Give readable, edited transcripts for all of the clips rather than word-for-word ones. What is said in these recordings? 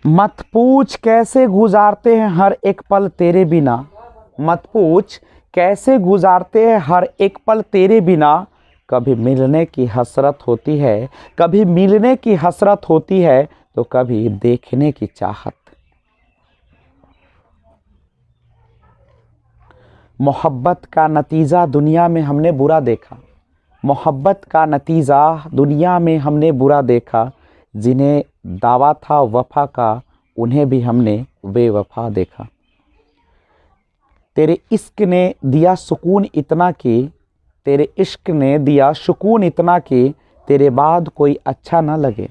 मत पूछ कैसे गुजारते हैं हर एक पल तेरे बिना। मत पूछ कैसे गुजारते हैं हर एक पल तेरे बिना। कभी मिलने की हसरत होती है, कभी मिलने की हसरत होती है, तो कभी देखने की चाहत। मोहब्बत का नतीजा दुनिया में हमने बुरा देखा। मोहब्बत का नतीजा दुनिया में हमने बुरा देखा। जिन्हें दावा था वफा का, उन्हें भी हमने बेवफा देखा। तेरे इश्क ने दिया सुकून इतना कि, तेरे इश्क ने दिया सुकून इतना कि तेरे बाद कोई अच्छा ना लगे।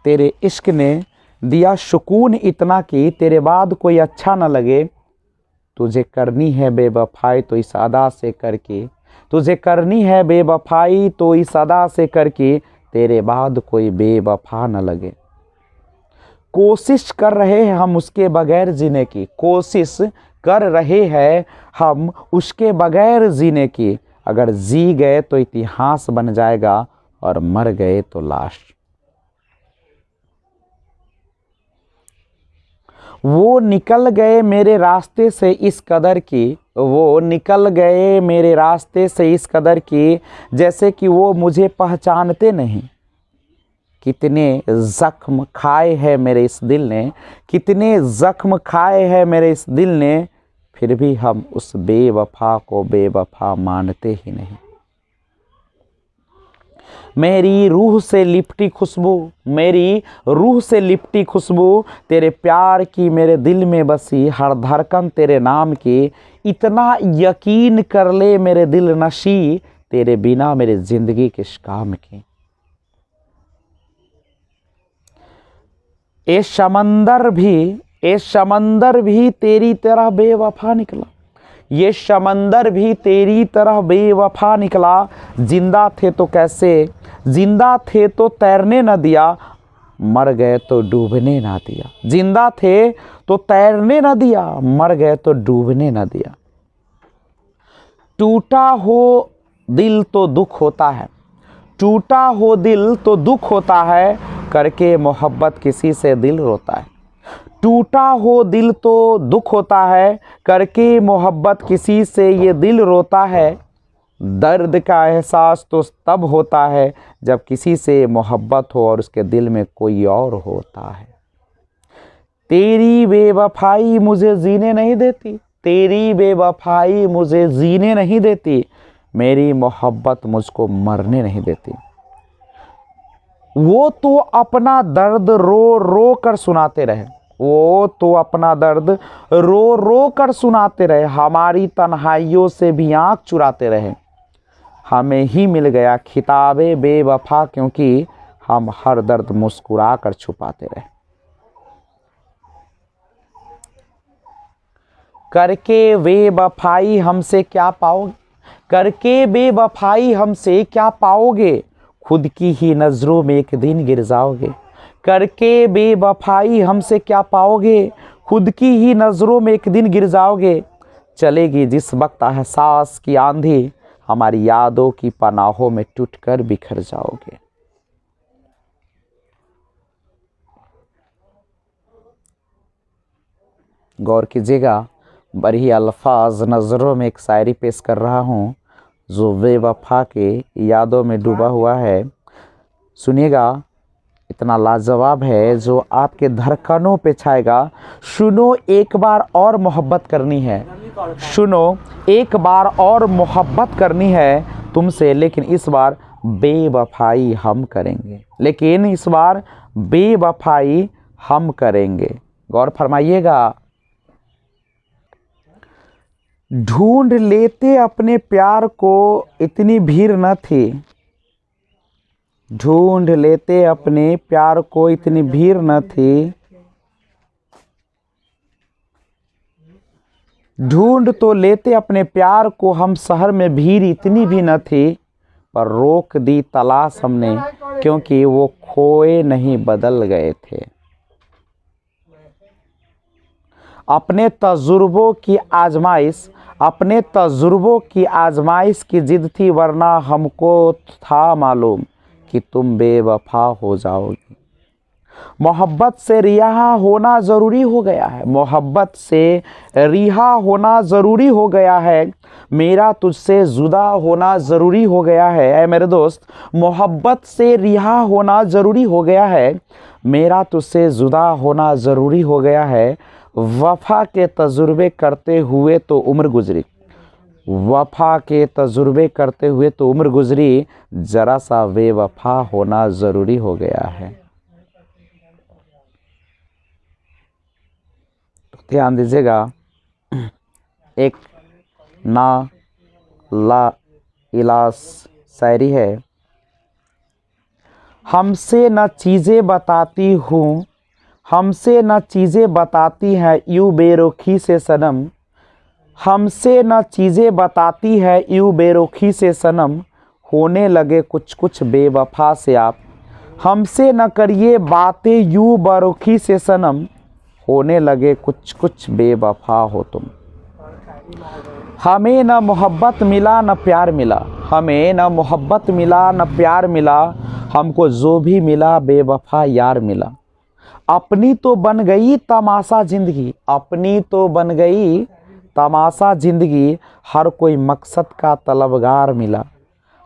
तेरे इश्क ने दिया सुकून इतना कि तेरे बाद कोई अच्छा ना लगे। तुझे करनी है बेवफाई तो इस अदा से करके, तुझे करनी है बेवफाई तो इस अदा से करके तेरे बाद कोई बेवफा न लगे। कोशिश कर रहे हैं हम उसके बगैर जीने की, कोशिश कर रहे हैं हम उसके बगैर जीने की। अगर जी गए तो इतिहास बन जाएगा और मर गए तो लाश। वो निकल गए मेरे रास्ते से इस कदर की, वो निकल गए मेरे रास्ते से इस कदर की, जैसे कि वो मुझे पहचानते नहीं। कितने ज़ख्म खाए हैं मेरे इस दिल ने, कितने ज़ख्म खाए हैं मेरे इस दिल ने, फिर भी हम उस बेवफा को बेवफा मानते ही नहीं। मेरी रूह से लिपटी खुशबू, मेरी रूह से लिपटी खुशबू तेरे प्यार की मेरे दिल में बसी, हर धड़कन तेरे नाम की। इतना यकीन कर ले मेरे दिल नशी, तेरे बिना मेरी जिंदगी किस काम की। ए समंदर भी तेरी तरह बेवफा निकला। ये समंदर भी तेरी तरह बेवफा निकला। जिंदा थे तो कैसे, जिंदा थे तो तैरने न दिया, मर गए तो डूबने ना दिया। जिंदा थे तो तैरने न दिया, मर गए तो डूबने न दिया। टूटा हो दिल तो दुख होता है, टूटा हो दिल तो दुख होता है, करके मोहब्बत किसी से दिल रोता है। टूटा हो दिल तो दुख होता है, करके मोहब्बत किसी से ये दिल रोता है। दर्द का एहसास तो तब होता है जब किसी से मोहब्बत हो और उसके दिल में कोई और होता है। तेरी बेवफाई मुझे जीने नहीं देती, तेरी बेवफाई मुझे जीने नहीं देती, मेरी मोहब्बत मुझको मरने नहीं देती। वो तो अपना दर्द रो रो कर सुनाते रहे, वो तो अपना दर्द रो रो कर सुनाते रहे, हमारी तन्हाइयों से भी आँख चुराते रहे। हमें ही मिल गया खिताबे बेवफा, क्योंकि हम हर दर्द मुस्कुरा कर छुपाते रहे। करके बेवफाई हमसे क्या पाओगे, करके बेवफाई हमसे क्या पाओगे, खुद की ही नज़रों में एक दिन गिर जाओगे। करके बेवफाई हमसे क्या पाओगे, खुद की ही नज़रों में एक दिन गिर जाओगे। चलेगी जिस वक्त एहसास की आंधी, हमारी यादों की पनाहों में टूटकर बिखर जाओगे। गौर कीजिएगा, बड़ी अल्फाज नज़रों में एक शायरी पेश कर रहा हूँ जो बेवफा के यादों में डूबा हुआ है। सुनिएगा, इतना लाजवाब है जो आपके धड़कनों पे छाएगा। सुनो एक बार और मोहब्बत करनी है, सुनो एक बार और मोहब्बत करनी है तुमसे, लेकिन इस बार बेवफाई हम करेंगे, लेकिन इस बार बेवफाई हम करेंगे। गौर फरमाइएगा। ढूंढ लेते अपने प्यार को इतनी भीड़ न थी, ढूंढ लेते अपने प्यार को इतनी भीड़ न थी। ढूंढ तो लेते अपने प्यार को हम, शहर में भीड़ इतनी भी न थी, पर रोक दी तलाश हमने, क्योंकि वो खोए नहीं बदल गए थे। अपने तजुर्बों की आजमाइश, अपने तजुर्बों की आजमाइश की जिद थी, वरना हमको था मालूम कि तुम बेवफा हो जाओगी। मोहब्बत से रिहा होना ज़रूरी हो गया है, मोहब्बत से रिहा होना ज़रूरी हो गया है, मेरा तुझसे जुदा होना ज़रूरी हो गया है। ऐ मेरे दोस्त, मोहब्बत से रिहा होना ज़रूरी हो गया है, मेरा तुझसे जुदा होना ज़रूरी हो गया है। वफ़ा के तजुर्बे करते हुए तो उम्र गुजरी, वफ़ा के तजुर्बे करते हुए तो उम्र गुजरी, ज़रा सा बेवफ़ा होना ज़रूरी हो गया है। ध्यान दीजिएगा, एक ना ला इलास शायरी है। हमसे न चीज़ें बताती हूँ, हमसे न चीज़ें बताती हैं यूँ बेरुखी से सनम, हमसे न चीज़ें बताती है यूँ बेरुखी से सनम, होने लगे कुछ कुछ बेवफा से आप। हमसे न करिए बातें यूँ बेरुखी से सनम, होने लगे कुछ कुछ बेवफा हो तुम। हमें न मोहब्बत मिला न प्यार मिला, हमें न मोहब्बत मिला न प्यार मिला, हमको जो भी मिला बेवफा यार मिला। अपनी तो बन गई तमाशा ज़िंदगी, अपनी तो बन गई तमाशा ज़िंदगी, हर कोई मकसद का तलबगार मिला।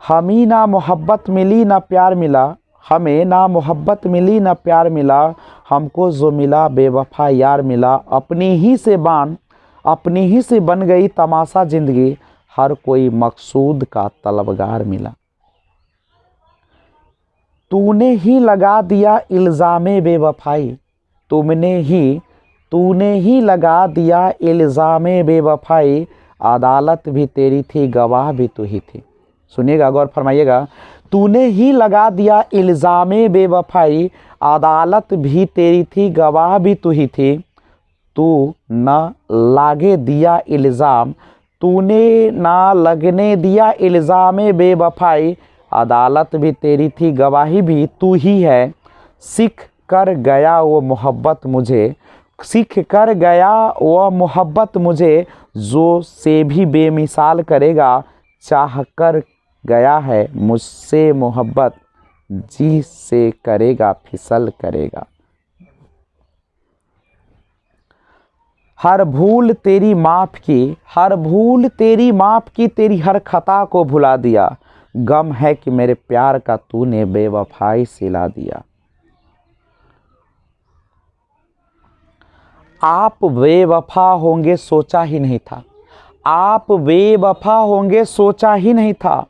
हमें ना मोहब्बत मिली ना प्यार मिला, हमें ना मोहब्बत मिली ना प्यार मिला, हमको जो मिला बेवफा यार मिला। अपनी ही से बन गई तमाशा ज़िंदगी, हर कोई मकसूद का तलबगार मिला। तूने ही लगा दिया इल्ज़ामे बेवफाई, तूने ही लगा दिया इल्ज़ामे बेवफाई, अदालत भी तेरी थी गवाह भी तू ही थी। सुनिएगा, गौर फरमाइएगा। तूने ही लगा दिया इल्ज़ामे बेवफाई, अदालत भी तेरी थी गवाह भी तू ही थी। तू न लागे दिया इल्ज़ाम, तूने ना लगने दिया इल्ज़ामे बेवफाई, अदालत भी तेरी थी गवाही भी तू ही है। सीख कर गया वो मोहब्बत मुझे, सीख कर गया वो मोहब्बत मुझे, जो से भी बेमिसाल करेगा, चाह कर गया है मुझसे मोहब्बत, जी से करेगा फिसल करेगा। हर भूल तेरी माफ़ की, हर भूल तेरी माफ़ की, तेरी हर खता को भुला दिया, गम है कि मेरे प्यार का तूने बेवफाई सिला दिया। आप बेवफा होंगे सोचा ही नहीं था, आप बेवफा होंगे सोचा ही नहीं था,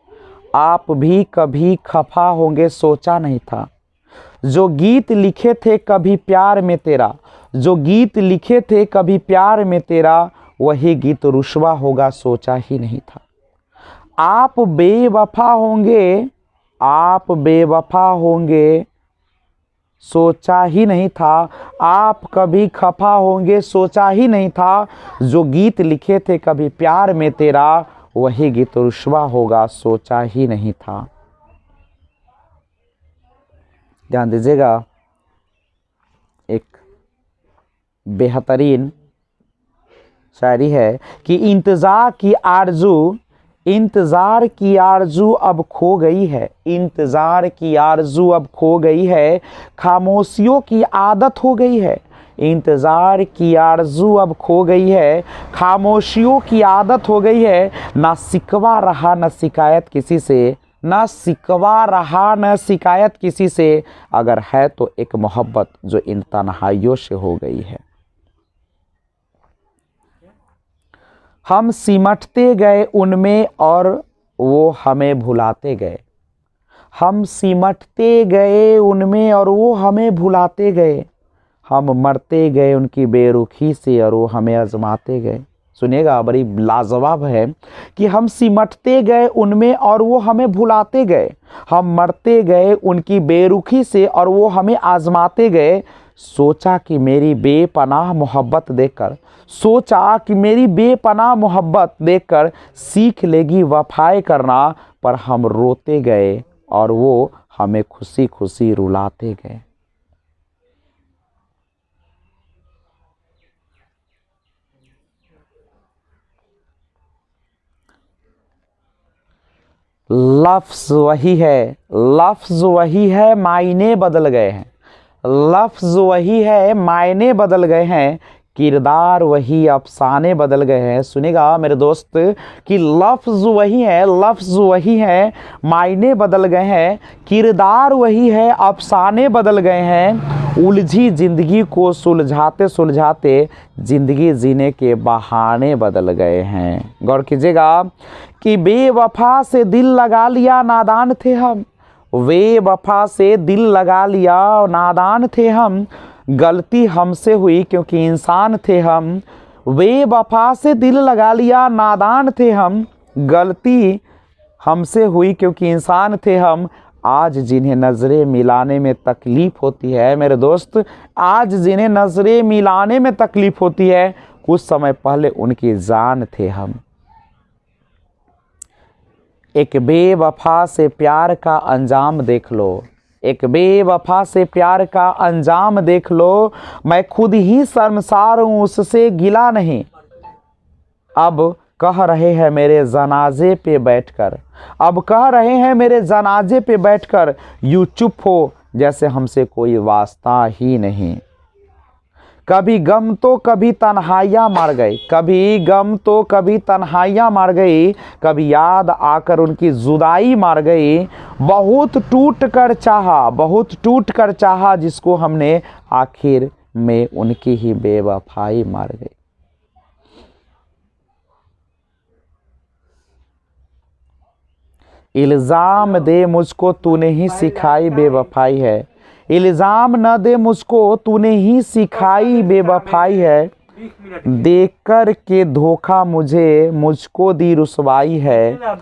आप भी कभी खफा होंगे सोचा नहीं था। जो गीत लिखे थे कभी प्यार में तेरा, जो गीत लिखे थे कभी प्यार में तेरा, वही गीत रुस्वा होगा सोचा ही नहीं था। आप बेवफा होंगे, आप बेवफा होंगे सोचा ही नहीं था, आप कभी खफा होंगे सोचा ही नहीं था। जो गीत लिखे थे कभी प्यार में तेरा, वही गीत रुस्वा होगा सोचा ही नहीं था। ध्यान दीजिएगा, एक बेहतरीन शायरी है कि इंतज़ार की आरज़ू अब खो गई है, इंतज़ार की आरज़ू अब खो गई है, खामोशियों की आदत हो गई है। इंतज़ार की आरज़ू अब खो गई है, खामोशियों की आदत हो गई है। ना सिकवा रहा न शिकायत किसी से, ना सिकवा रहा न शिकायत किसी से, अगर है तो एक मोहब्बत जो इन तन्हाइयों से हो गई है। हम सिमटते गए उनमें और वो हमें भुलाते गए, हम सिमटते गए उनमें और वो हमें भुलाते गए, हम मरते गए उनकी बेरुखी से और वो हमें आजमाते गए। सुनिएगा, बड़ी लाजवाब है कि हम सिमटते गए उनमें और वो हमें भुलाते गए, हम मरते गए उनकी बेरुखी से और वो हमें आजमाते गए। सोचा कि मेरी बेपनाह मोहब्बत देखकर, सोचा कि मेरी बेपनाह मोहब्बत देखकर सीख लेगी वफाएं करना, पर हम रोते गए और वो हमें खुशी खुशी रुलाते गए। लफ्ज़ वही है, लफ्ज़ वही है, मायने बदल गए हैं, लफ्ज़ वही है, मायने बदल गए हैं, किरदार वही, अफसाने बदल गए हैं। सुनेगा मेरे दोस्त कि लफ्ज़ वही है, लफ्ज़ वही है, मायने बदल गए हैं, किरदार वही है, अफसाने बदल गए हैं। उलझी ज़िंदगी को सुलझाते सुलझाते ज़िंदगी जीने के बहाने बदल गए हैं। गौर कीजिएगा कि बेवफा से दिल लगा लिया, नादान थे हम। बेवफा से दिल लगा लिया, नादान थे हम। गलती हमसे हुई क्योंकि इंसान थे हम। बेवफा से दिल लगा लिया, नादान थे हम। गलती हमसे हुई क्योंकि इंसान थे हम। आज जिन्हें नज़रें मिलाने में तकलीफ़ होती है मेरे दोस्त, आज जिन्हें नज़रें मिलाने में तकलीफ़ होती है, कुछ समय पहले उनकी जान थे हम। एक बेवफा से प्यार का अंजाम देख लो, एक बेवफा से प्यार का अंजाम देख लो। मैं खुद ही शर्मसार हूँ, उससे गिला नहीं। अब कह रहे हैं मेरे जनाजे पे बैठकर, अब कह रहे हैं मेरे जनाजे पे बैठकर, यूँ चुप हो जैसे हमसे कोई वास्ता ही नहीं। कभी गम तो कभी तन्हाइयाँ मार गई, कभी गम तो कभी तन्हाइयाँ मार गई, कभी याद आकर उनकी जुदाई मार गई। बहुत टूट कर चाहा, बहुत टूट कर चाहा जिसको हमने, आखिर में उनकी ही बेवफाई मार गई। इल्ज़ाम दे मुझको तूने ही सिखाई बेवफाई है, इल्ज़ाम न दे मुझको तूने ही सिखाई बेवफाई है। देख कर के धोखा मुझको दी रुसवाई है।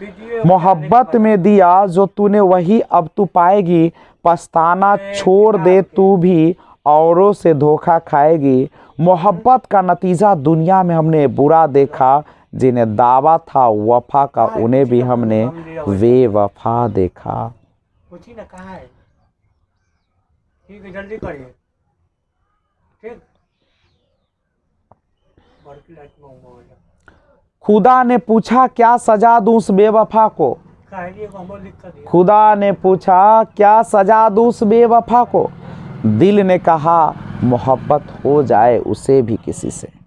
मोहब्बत में दिया जो तूने वही अब तू पाएगी। पछताना छोड़ दे तू भी औरों से धोखा खाएगी। मोहब्बत का नतीजा दुनिया में हमने बुरा देखा, जिन्हें दावा था वफा का उन्हें भी हमने बेवफा देखा। ठीक है, जल्दी करिए। ठीक, खुदा ने पूछा क्या सजा दूं उस बेवफा को, खुदा ने पूछा क्या सजा दूं उस बेवफा को। दिल ने कहा मोहब्बत हो जाए उसे भी किसी से।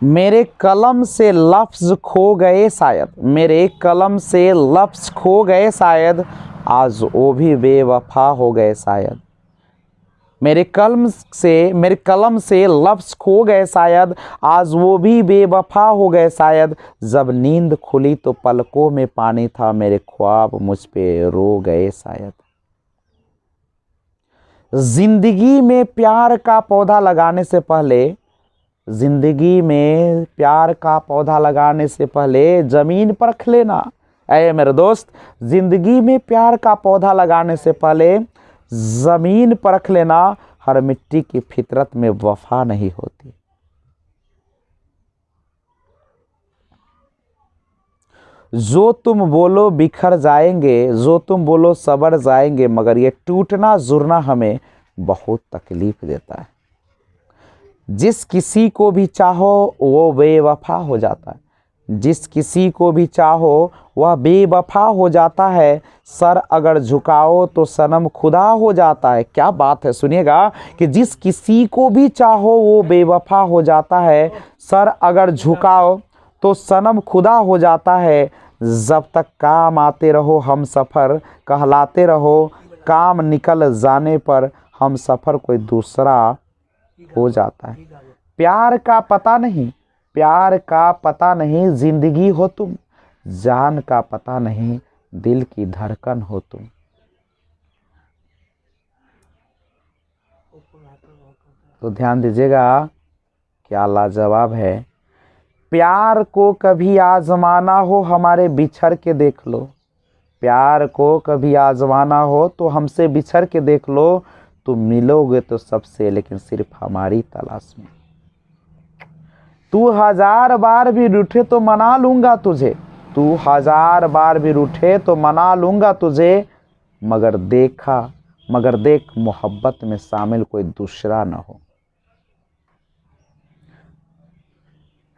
मेरे कलम से लफ्ज़ खो गए शायद, मेरे कलम से लफ्ज़ खो गए शायद, आज वो भी बेवफा हो गए शायद। मेरे कलम से लफ्ज़ खो गए शायद, आज वो भी बेवफा हो गए शायद। जब नींद खुली तो पलकों में पानी था, मेरे ख्वाब मुझ पे रो गए शायद। जिंदगी में प्यार का पौधा लगाने से पहले, जिंदगी में प्यार का पौधा लगाने से पहले ज़मीन परख लेना। ऐ मेरे दोस्त, जिंदगी में प्यार का पौधा लगाने से पहले ज़मीन परख लेना। हर मिट्टी की फितरत में वफा नहीं होती। जो तुम बोलो बिखर जाएंगे, जो तुम बोलो सबर जाएंगे, मगर ये टूटना जुड़ना हमें बहुत तकलीफ देता है। जिस किसी को भी चाहो वो बेवफा हो जाता है, जिस किसी को भी चाहो वह बेवफा हो जाता है। सर अगर झुकाओ तो सनम खुदा हो जाता है। क्या बात है, सुनिएगा कि जिस किसी को भी चाहो वो बेवफा हो जाता है। सर अगर झुकाओ तो सनम खुदा हो जाता है। जब तक काम आते रहो हम सफ़र कहलाते रहो, काम निकल जाने पर हम सफ़र कोई दूसरा हो जाता है। प्यार का पता नहीं, प्यार का पता नहीं, जिंदगी हो तुम। जान का पता नहीं, दिल की धड़कन हो तुम। तो ध्यान दीजिएगा, क्या लाजवाब है। प्यार को कभी आजमाना हो हमारे बिछड़ के देख लो, प्यार को कभी आजमाना हो तो हमसे बिछड़ के देख लो। तुम मिलोगे तो सबसे, लेकिन सिर्फ हमारी तलाश में। तू 1000 बार भी रूठे तो मना लूंगा तुझे, तू 1000 बार भी रूठे तो मना लूंगा तुझे। मगर देख मोहब्बत में शामिल कोई दूसरा न हो।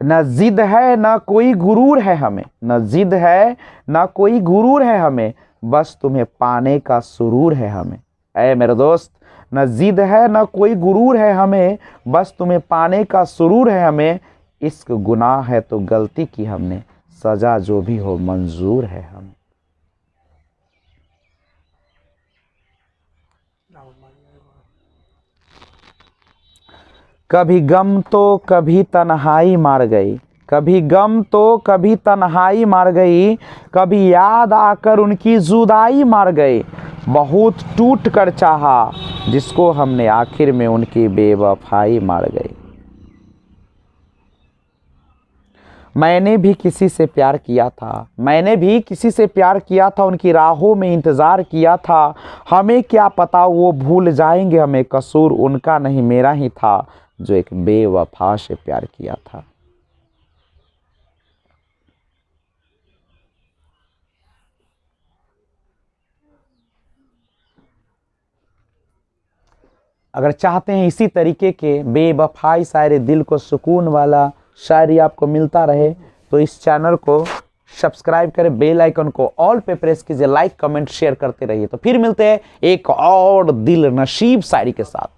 न जिद है न कोई गुरूर है हमें, न जिद है न कोई गुरूर है हमें, बस तुम्हें पाने का सुरूर है हमें। ऐ मेरे दोस्त, न जिद है न कोई गुरूर है हमें, बस तुम्हें पाने का सुरूर है हमें। इश्क गुनाह है तो गलती की हमने, सजा जो भी हो मंजूर है हमें। कभी गम तो कभी तन्हाई मार गई, कभी गम तो कभी तन्हाई मार गई, कभी याद आकर उनकी जुदाई मार गई। बहुत टूट कर चाहा जिसको हमने, आखिर में उनकी बेवफाई मार गई। मैंने भी किसी से प्यार किया था, मैंने भी किसी से प्यार किया था, उनकी राहों में इंतज़ार किया था। हमें क्या पता वो भूल जाएंगे हमें, कसूर उनका नहीं मेरा ही था, जो एक बेवफा से प्यार किया था। अगर चाहते हैं इसी तरीके के बेवफाई शायरी, दिल को सुकून वाला शायरी आपको मिलता रहे, तो इस चैनल को सब्सक्राइब करें, बेल आइकन को ऑल पे प्रेस कीजिए, लाइक कमेंट शेयर करते रहिए। तो फिर मिलते हैं एक और दिल नशीब शायरी के साथ।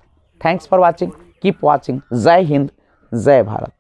Thanks for watching, keep watching. जय हिंद, जय भारत।